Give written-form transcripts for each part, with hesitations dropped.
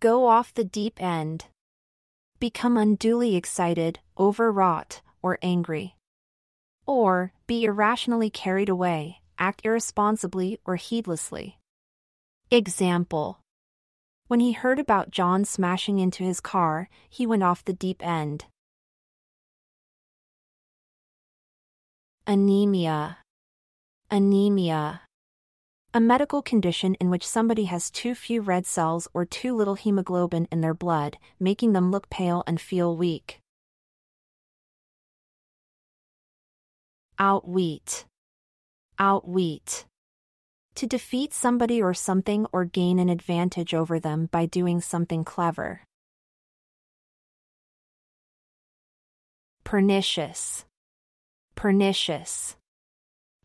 Go off the deep end. Become unduly excited, overwrought, or angry. Or, be irrationally carried away, act irresponsibly or heedlessly. Example. When he heard about John smashing into his car, he went off the deep end. Anemia. Anemia. A medical condition in which somebody has too few red cells or too little hemoglobin in their blood, making them look pale and feel weak. Outwit. Outwit. To defeat somebody or something or gain an advantage over them by doing something clever. Pernicious. Pernicious.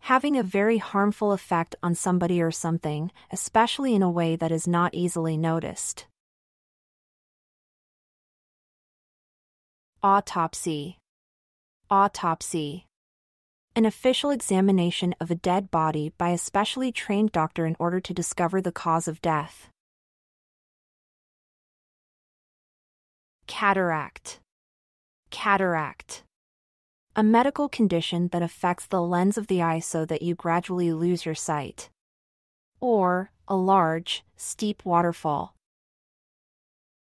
Having a very harmful effect on somebody or something, especially in a way that is not easily noticed. Autopsy. Autopsy. An official examination of a dead body by a specially trained doctor in order to discover the cause of death. Cataract. Cataract. A medical condition that affects the lens of the eye so that you gradually lose your sight. Or, a large, steep waterfall.